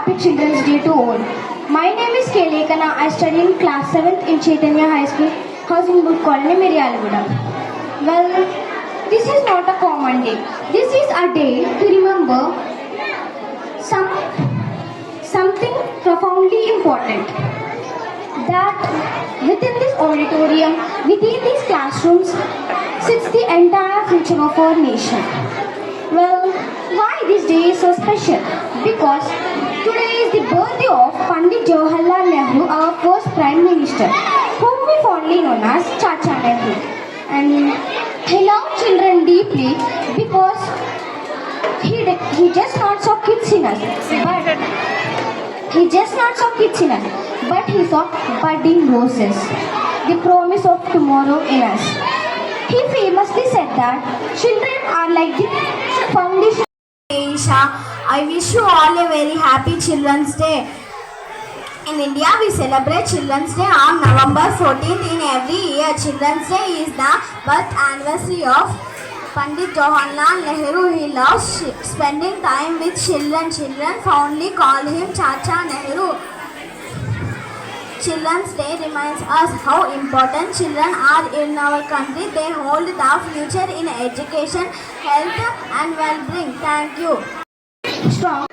happy Children's Day to all. My name is Kelekana. I study in class 7th in Chaitanya High School, Housing Board Colony, Miryalaguda. Well, this is not a common day. This is a day to remember something profoundly important. That within this auditorium, within these classrooms, sits the entire future of our nation. Well, why this day is so special? Because today is the birthday of Pandit Jawaharlal Nehru, our first Prime Minister, whom we fondly known as Chacha Nehru. And he loved children deeply because he just not saw kids in us, but he saw budding roses, the promise of tomorrow in us. He famously said that children are like the foundation. Isha, I wish you all a very happy Children's Day. In India, we celebrate Children's Day on November 14th in every year. Children's Day is the birth anniversary of Pandit Jawaharlal Nehru. He loves spending time with children. Children fondly call him Chacha Nehru. Children's Day reminds us how important children are in our country. They hold the future in education, health and well-being. Thank you. Strong.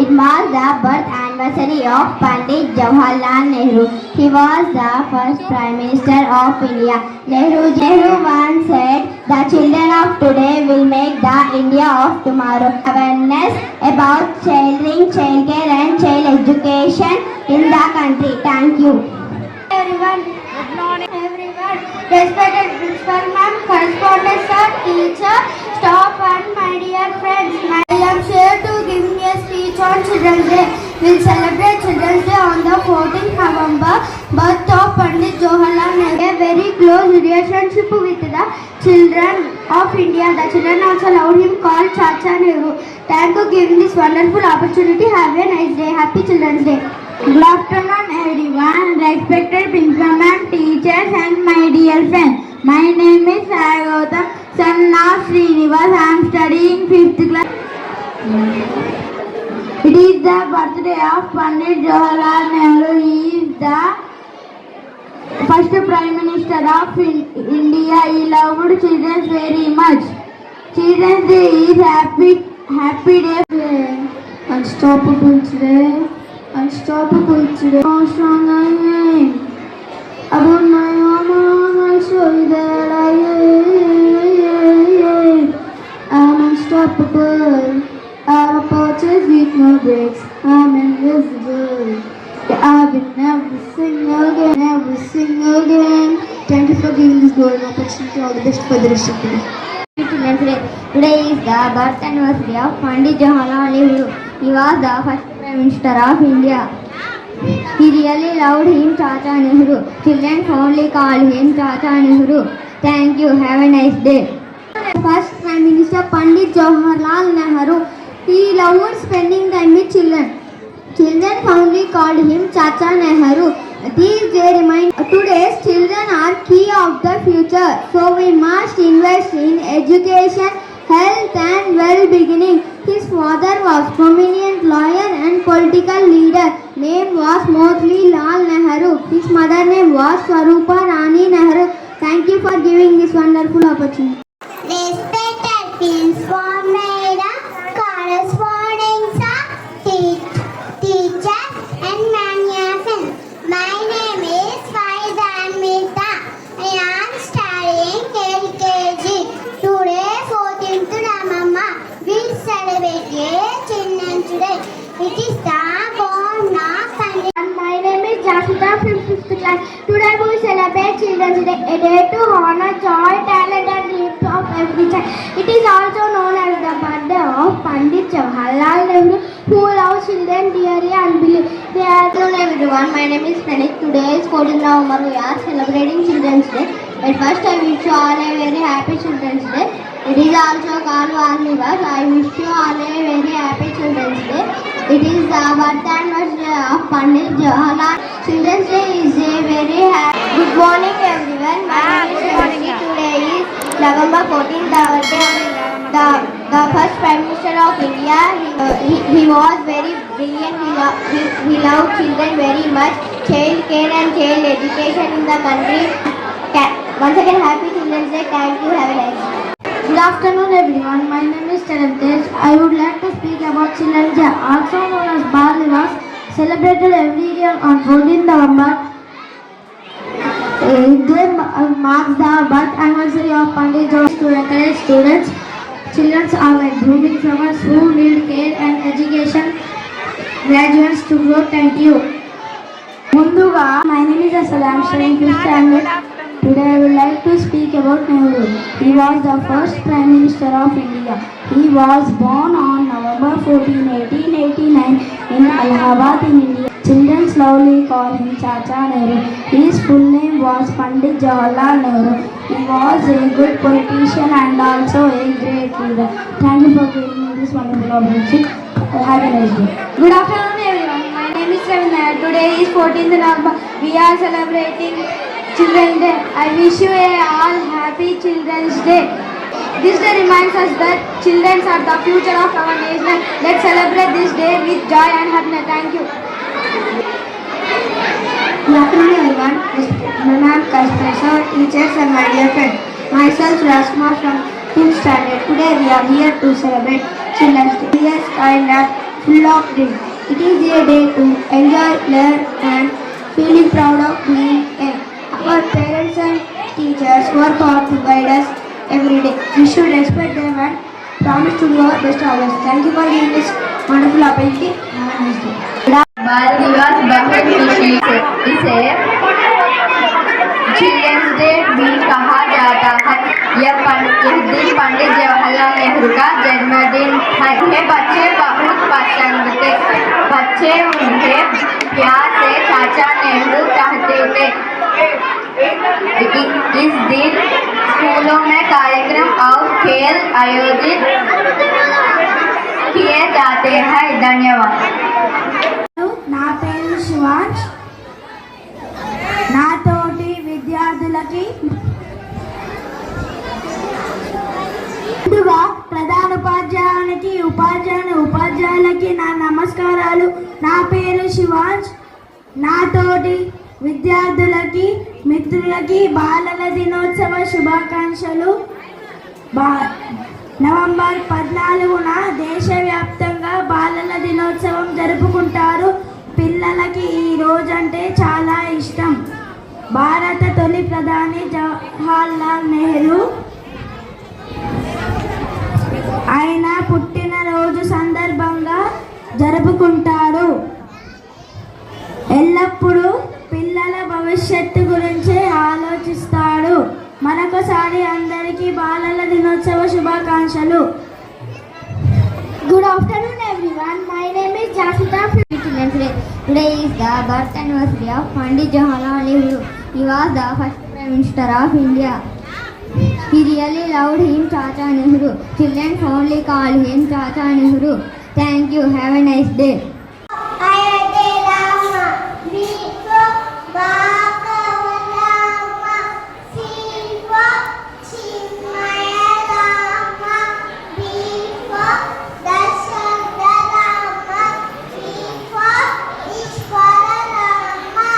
It marks the birth anniversary of Pandit Jawaharlal Nehru. He was the first Prime Minister of India. Nehru once said, "The children of today will make the India of tomorrow." Awareness about children, childcare and child education in the country. Thank you. Everyone. Good morning. Everyone. Respected principal ma'am, correspondent sir, teacher, staff and my dear friends. I am here to give me a speech on Children's Day. We'll celebrate Children's Day on the 14th November, birth of Pandit Jawaharlal Nehru. A very close relationship with the children of India. The children also loved him, called Chacha Nehru. Thank you for giving this wonderful opportunity. Have a nice day. Happy Children's Day. Good afternoon everyone, respected principal ma'am, teachers and my dear friends. My name is Sai Gautam, son of Srinivas. I am studying 5th class. It is the birthday of Pandit Jawaharlal Nehru. He is the first Prime Minister of India. He loved children very much. Children's Day is happy day. Unstoppable today. Unstoppable today. How strong I am. About my armor, I'll show you that I am. I'm unstoppable. I'm a purchase with no brakes. I'm invisible. I will never sing again, never sing again. Thank you for giving this golden opportunity. All the best for the rest of the day. Today is the birth anniversary of Pandit Jawaharlal Nehru. He was the first Prime Minister of India. He really loved him, Chacha Nehru. Children fondly call him Chacha Nehru. Thank you. Have a nice day. First Prime Minister Pandit Jawaharlal Nehru. He loved spending time with children. Children fondly called him Chacha Nehru. These days remind today's children are key of the future. So we must invest in education, health and well-being. His father was prominent lawyer and political leader. Name was Motilal Nehru. His mother name was Swarupa Rani Nehru. Thank you for giving this wonderful opportunity. Respected principal madam, corresponding sir, teachers and many friends. My name is Faizan Mirza. I am studying LKG. Today, 14th November, we celebrate Children's Day. It is the born of Pandit. My name is Jasmita from 5th class. Today we celebrate Children's Day, a day to honor joy, talent and dreams of every child. It is also known as the birthday of Pandit Jawaharlal Nehru, who loves children dearly and believes they are. Hello everyone, my name is Pranit. Today is 14th November. We are celebrating Children's Day. At first I wish you all a very happy Children's Day. It is also called Varnivas. I wish you all a very happy Children's Day. It is the birth anniversary of Pandit Jawaharlal. Children's Day is a very happy. Good morning everyone. My name is Shivani. Today is November 14th, the birthday of the first Prime Minister of India. He was very brilliant. He loved children very much. Child care and child education in the country. Once again, happy Children's Day. Thank you. Have a nice day. Good afternoon everyone, my name is Charantesh. I would like to speak about Children's Day, also known as Bal Divas, celebrated every year on 14th November. They marks the birth anniversary of Pandit Jawaharlal to encourage students. Children are like blooming flowers who need care and education. Graduates to grow. Thank you. Munduga, my name is Asad. I am studying 5th standard. Today I would like to speak about Nehru. He was the first Prime Minister of India. He was born on November 14, 1889 in Allahabad in India. Children slowly call him Chacha Nehru. His full name was Pandit Jawaharlal Nehru. He was a good politician and also a great leader. Thank you for giving me this wonderful opportunity. Have a nice day. Good afternoon everyone. My name is Ravindra. Today is 14th November. We are celebrating Children's Day. I wish you all happy Children's Day. This day reminds us that children are the future of our nation. Let's celebrate this day with joy and happiness. Thank you. Good afternoon everyone. Ma'am, professor, teachers and my dear friends. Myself Rasma from 5th standard. Today we are here to celebrate Children's Day. Yes, kind and full of dreams. It is a day to enjoy, learn and feeling proud of being a. Our parents and teachers work hard to guide us every day. We should respect them and promise to do our best always. Thank you for giving this wonderful opportunity. Have a nice day. बाल दिवस बहुत खुशी से इसे children's day भी कहा जाता है। यह दिन पंडित जवाहरलाल नेहरू का जन्मदिन है। ये बच्चे बहुत पसंद थे। बच्चे उन्हें प्यार से चाचा नेहरू कहते थे। इस दिन स्कूलों में कार्यक्रम और खेल आयोजित किए जाते हैं। धन्यवाद। నా పేరు శివాంష్. నాతోటి విద్యార్థులకి ముందుగా ప్రధాన ఉపాధ్యాయులకి నా నమస్కారాలు. నా పేరు శివాంష్. నాతోటి విద్యార్థులకి మిత్రులకి బాలల దినోత్సవ శుభాకాంక్షలు. నవంబర్ 14న దేశవ్యాప్తంగా బాలల దినోత్సవం జరుపుకుంటారు. పిల్లలకి ఈ రోజంటే చాలా ఇష్టం. భారత తొలి ప్రధాని జవహర్లాల్ నెహ్రూ ఆయన పుట్టినరోజు సందర్భంగా జరుపుకుంటారు. మరొకసారి అందరికీ బాలల దినోత్సవ శుభాకాంక్షలు. Good afternoon everyone. My name is Jasita from Children's Day. Today is the birth anniversary of Pandit Jawaharlal Nehru. He was the first Prime Minister of India. He really loved him Chacha Nehru. Children fondly call him Chacha Nehru. Thank you. Have a nice day. Ayate Rama, Viva Bhagavarama, Siva Chinmaya Rama, Viva Dasharatha, Viva Ishvara Rama.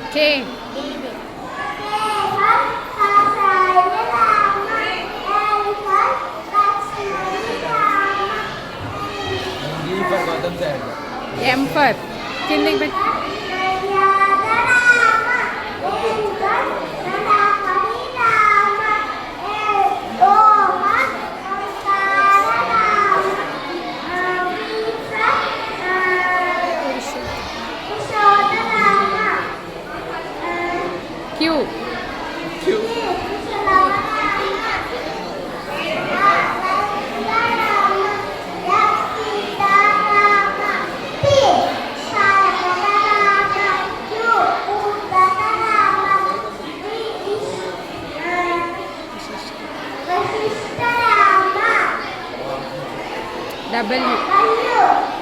Okay. M for కిందకి పెట్టి Q. W.